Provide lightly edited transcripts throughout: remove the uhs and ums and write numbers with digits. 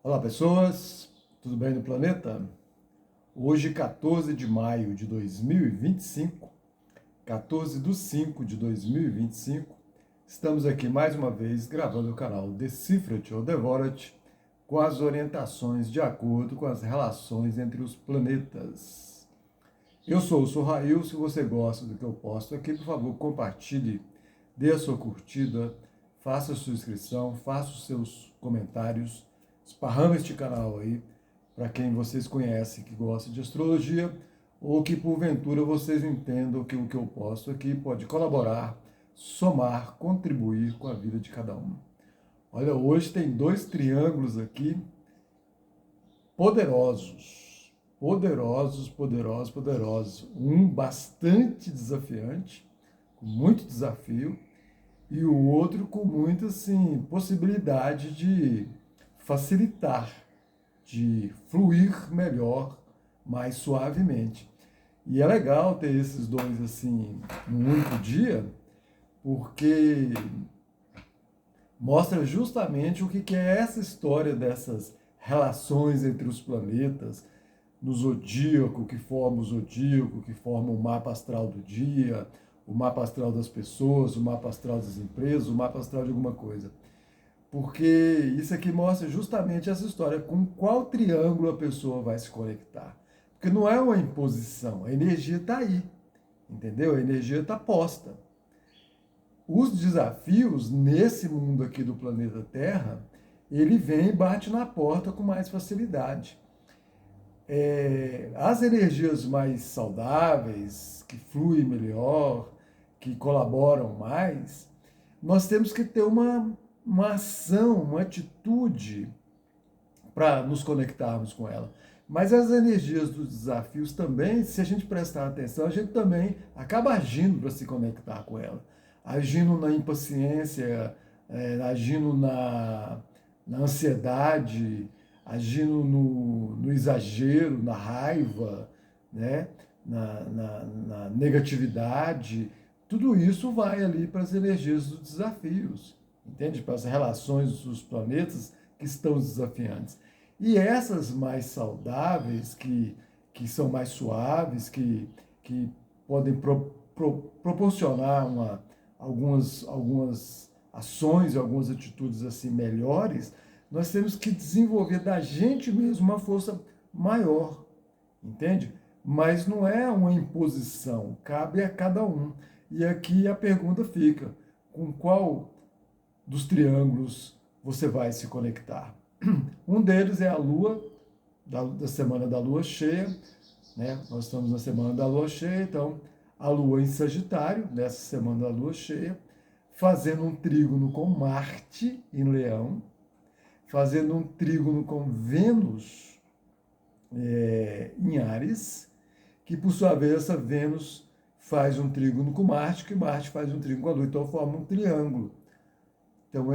Olá, pessoas, tudo bem no planeta? Hoje, 14 de maio de 2025, 14 de 5 de 2025, estamos aqui mais uma vez gravando o canal Decifra-te ou Devora-te com as orientações de acordo com as relações entre os planetas. Eu sou o Sorrail, se você gosta do que eu posto aqui, por favor, compartilhe, dê a sua curtida, faça a sua inscrição, faça os seus comentários, esparrama este canal aí para quem vocês conhecem que gosta de astrologia ou que porventura vocês entendam que o que eu posto aqui pode colaborar, somar, contribuir com a vida de cada um. Olha, hoje tem dois triângulos aqui poderosos, poderosos, poderosos, poderosos. Um bastante desafiante, com muito desafio, e o outro com muita assim, possibilidade de facilitar, de fluir melhor, mais suavemente. E é legal ter esses dois assim num único dia, porque mostra justamente o que é essa história dessas relações entre os planetas, no zodíaco, que forma o zodíaco, que forma o mapa astral do dia, o mapa astral das pessoas, o mapa astral das empresas, o mapa astral de alguma coisa. Porque isso aqui mostra justamente essa história, com qual triângulo a pessoa vai se conectar. Porque não é uma imposição, a energia está aí, entendeu? A energia está posta. Os desafios nesse mundo aqui do planeta Terra, ele vem e bate na porta com mais facilidade. As energias mais saudáveis, que fluem melhor, que colaboram mais, nós temos que ter uma ação, uma atitude para nos conectarmos com ela. Mas as energias dos desafios também, se a gente prestar atenção, a gente também acaba agindo para se conectar com ela. Agindo na impaciência, agindo na ansiedade, agindo no exagero, na raiva, né? na negatividade. Tudo isso vai ali para as energias dos desafios, entende? Para as relações dos planetas que estão desafiantes. E essas mais saudáveis, que são mais suaves, que podem proporcionar algumas ações, algumas atitudes assim melhores, nós temos que desenvolver da gente mesmo uma força maior, entende? Mas não é uma imposição, cabe a cada um. E aqui a pergunta fica: com qual dos triângulos você vai se conectar? Um deles é a Lua, da semana da Lua cheia, né? Nós estamos na semana da Lua cheia, então a Lua em Sagitário, nessa semana da Lua cheia, fazendo um trígono com Marte em Leão, fazendo um trígono com Vênus em Áries, que por sua vez essa Vênus faz um trígono com Marte, que Marte faz um trígono com a Lua, então forma um triângulo. Então,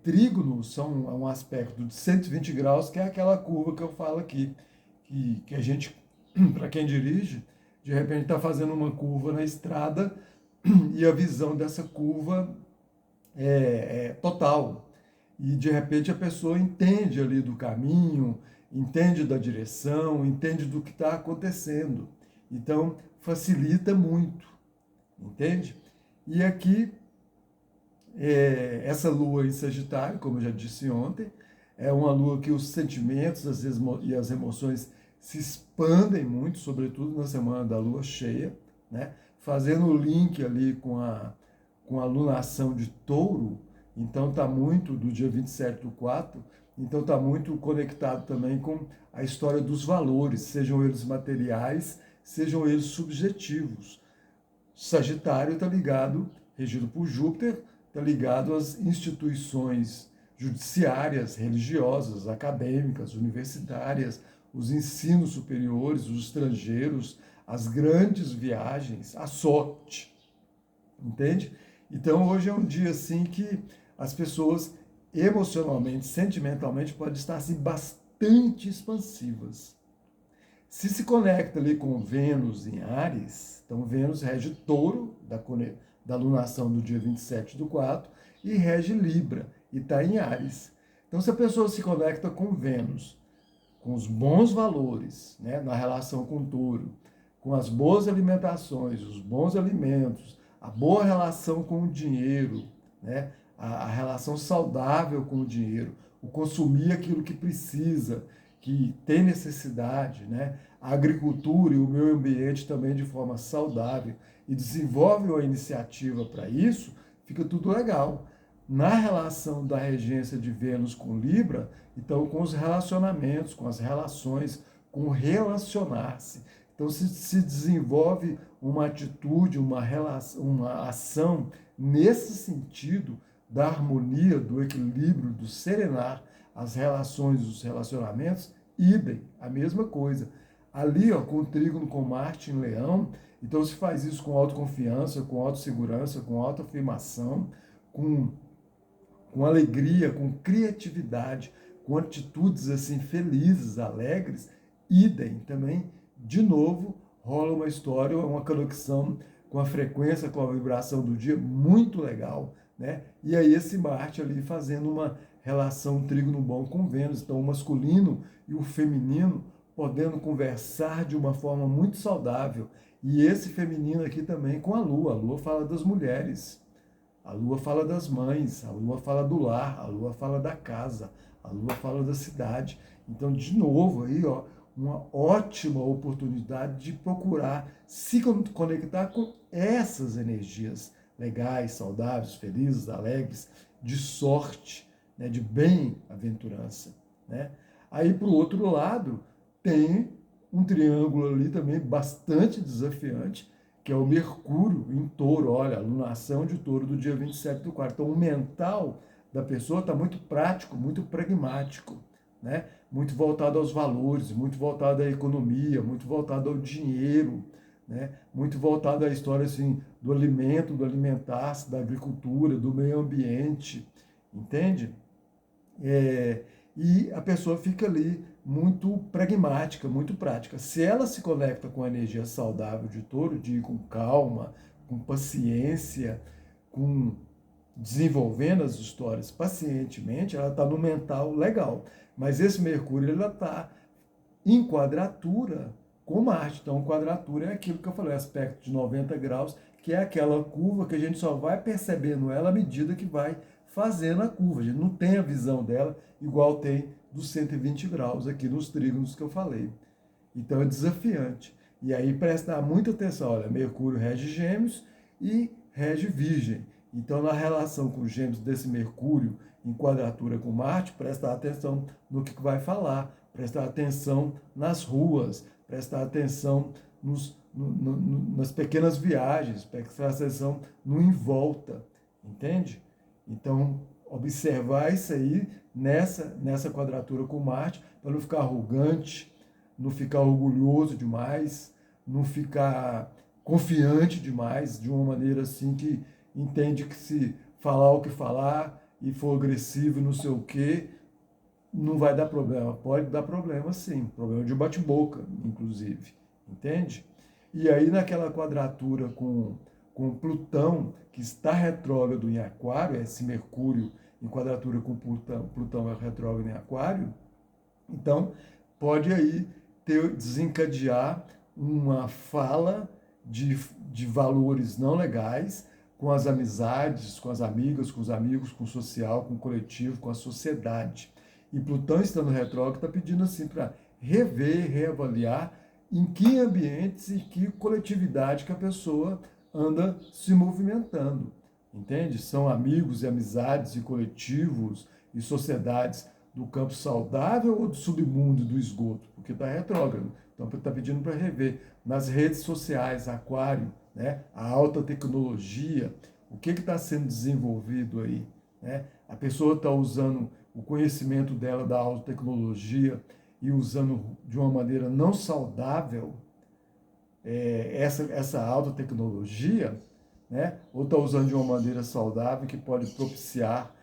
trígonos são um aspecto de 120 graus, que é aquela curva que eu falo aqui, que a gente, para quem dirige, de repente está fazendo uma curva na estrada e a visão dessa curva é total. E de repente a pessoa entende ali do caminho, entende da direção, entende do que está acontecendo. Então facilita muito, entende? E aqui, essa lua em Sagitário, como eu já disse ontem, é uma lua que os sentimentos e as emoções se expandem muito, sobretudo na semana da lua cheia, né? Fazendo o link ali com a lunação de Touro. Então está muito, do dia 27/4, então está muito conectado também com a história dos valores, sejam eles materiais, sejam eles subjetivos. Sagitário está ligado, regido por Júpiter, está ligado às instituições judiciárias, religiosas, acadêmicas, universitárias, os ensinos superiores, os estrangeiros, as grandes viagens, a sorte, entende? Então hoje é um dia assim que as pessoas emocionalmente, sentimentalmente podem estar assim bastante expansivas. Se conecta ali com Vênus em Áries, então Vênus rege Touro, da lunação do dia 27/4, e rege Libra, e está em Áries. Então, se a pessoa se conecta com Vênus, com os bons valores, né, na relação com Touro, com as boas alimentações, os bons alimentos, a boa relação com o dinheiro, né, a relação saudável com o dinheiro, o consumir aquilo que precisa, que tem necessidade, né, a agricultura e o meio ambiente também de forma saudável, e desenvolve uma iniciativa para isso, fica tudo legal. Na relação da regência de Vênus com Libra, então com os relacionamentos, com as relações, com o relacionar-se. Então se desenvolve uma atitude, uma ação nesse sentido da harmonia, do equilíbrio, do serenar as relações, os relacionamentos, idem, a mesma coisa. Ali, ó, com o trígono com Marte em Leão, então se faz isso com autoconfiança, com autossegurança, com autoafirmação, com alegria, com criatividade, com atitudes assim felizes, alegres, idem também, de novo, rola uma história, uma conexão com a frequência, com a vibração do dia, muito legal, né? E aí esse Marte ali fazendo uma relação trígono bom com Vênus, então o masculino e o feminino podendo conversar de uma forma muito saudável. E esse feminino aqui também com a Lua fala das mulheres, a Lua fala das mães, a Lua fala do lar, a Lua fala da casa, a Lua fala da cidade. Então, de novo, aí, ó, uma ótima oportunidade de procurar se conectar com essas energias legais, saudáveis, felizes, alegres, de sorte, né, de bem-aventurança, né? Aí, para o outro lado, tem um triângulo ali também bastante desafiante, que é o Mercúrio em Touro, olha, a lunação de Touro do dia 27/4. Então, o mental da pessoa está muito prático, muito pragmático, né? Muito voltado aos valores, muito voltado à economia, muito voltado ao dinheiro, né? Muito voltado à história assim, do alimento, do alimentar-se, da agricultura, do meio ambiente, entende? E a pessoa fica ali muito pragmática, muito prática. Se ela se conecta com a energia saudável de Touro, de ir com calma, com paciência, com desenvolvendo as histórias pacientemente, ela está no mental legal. Mas esse Mercúrio ela está em quadratura com Marte. Então, quadratura é aquilo que eu falei, aspecto de 90 graus, que é aquela curva que a gente só vai percebendo ela à medida que vai fazendo a curva. A gente não tem a visão dela igual tem dos 120 graus aqui nos trígonos que eu falei. Então é desafiante. E aí prestar muita atenção, olha, Mercúrio rege Gêmeos e rege Virgem. Então na relação com Gêmeos desse Mercúrio em quadratura com Marte, prestar atenção no que vai falar, prestar atenção nas ruas, prestar atenção nas pequenas viagens, prestar atenção no em volta, entende? Então, observar isso aí nessa quadratura com Marte, para não ficar arrogante, não ficar orgulhoso demais, não ficar confiante demais, de uma maneira assim que entende que se falar o que falar e for agressivo e não sei o quê, não vai dar problema. Pode dar problema sim, problema de bate-boca, inclusive, entende? E aí naquela quadratura com Plutão, que está retrógrado em Aquário, esse Mercúrio em quadratura com Plutão é retrógrado em Aquário, então pode aí desencadear uma fala de valores não legais com as amizades, com as amigas, com os amigos, com o social, com o coletivo, com a sociedade. E Plutão estando retrógrado está pedindo assim para rever, reavaliar em que ambientes e que coletividade que a pessoa anda se movimentando, entende? São amigos e amizades e coletivos e sociedades do campo saudável ou do submundo, do esgoto, porque está retrógrado. Então está pedindo para rever nas redes sociais, Aquário, né? A alta tecnologia, o que está sendo desenvolvido aí, né? A pessoa está usando o conhecimento dela da alta tecnologia e usando de uma maneira não saudável essa alta tecnologia, né? Ou está usando de uma maneira saudável que pode propiciar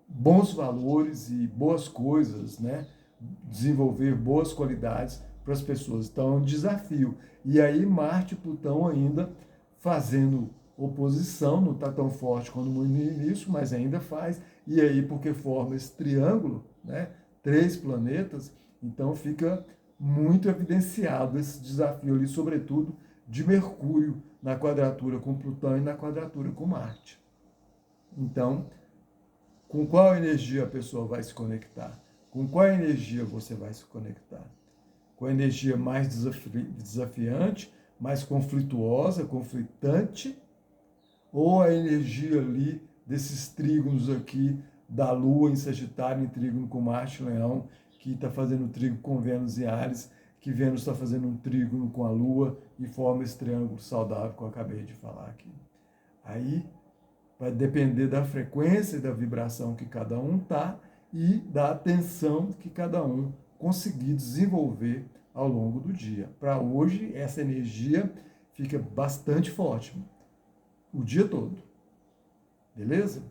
bons valores e boas coisas, né? Desenvolver boas qualidades para as pessoas. Então é um desafio. E aí Marte e Plutão ainda fazendo oposição, não está tão forte quanto no início, mas ainda faz, e aí porque forma esse triângulo, né, 3 planetas, então fica muito evidenciado esse desafio ali, sobretudo de Mercúrio na quadratura com Plutão e na quadratura com Marte. Então, com qual energia a pessoa vai se conectar? Com qual energia você vai se conectar? Com a energia mais desafiante, mais conflituosa, conflitante, ou a energia ali desses trígonos aqui da Lua em Sagitário, em trígono com Marte, Leão, que está fazendo trígono com Vênus em Áries, que Vênus está fazendo um trígono com a Lua e forma esse triângulo saudável que eu acabei de falar aqui. Aí vai depender da frequência e da vibração que cada um está e da atenção que cada um conseguir desenvolver ao longo do dia. Para hoje, essa energia fica bastante forte o dia todo. Beleza?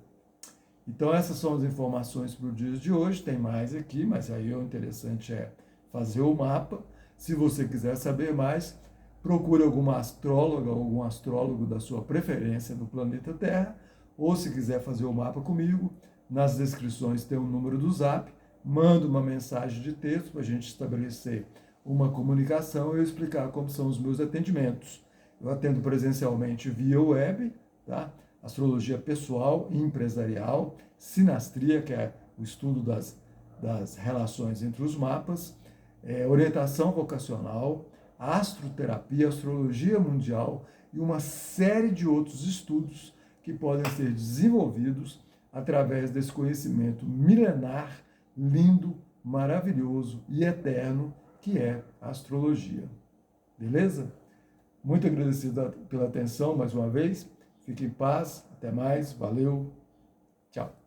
Então, essas são as informações para o dia de hoje. Tem mais aqui, mas aí o interessante é fazer o mapa. Se você quiser saber mais, procure alguma astróloga ou algum astrólogo da sua preferência no planeta Terra, ou se quiser fazer o mapa comigo, nas descrições tem o número do Zap, manda uma mensagem de texto para a gente estabelecer uma comunicação e eu explicar como são os meus atendimentos. Eu atendo presencialmente via web, tá? Astrologia pessoal e empresarial, sinastria, que é o estudo das relações entre os mapas, orientação vocacional, astroterapia, astrologia mundial e uma série de outros estudos que podem ser desenvolvidos através desse conhecimento milenar, lindo, maravilhoso e eterno que é a astrologia. Beleza? Muito agradecido pela atenção mais uma vez. Fique em paz. Até mais. Valeu. Tchau.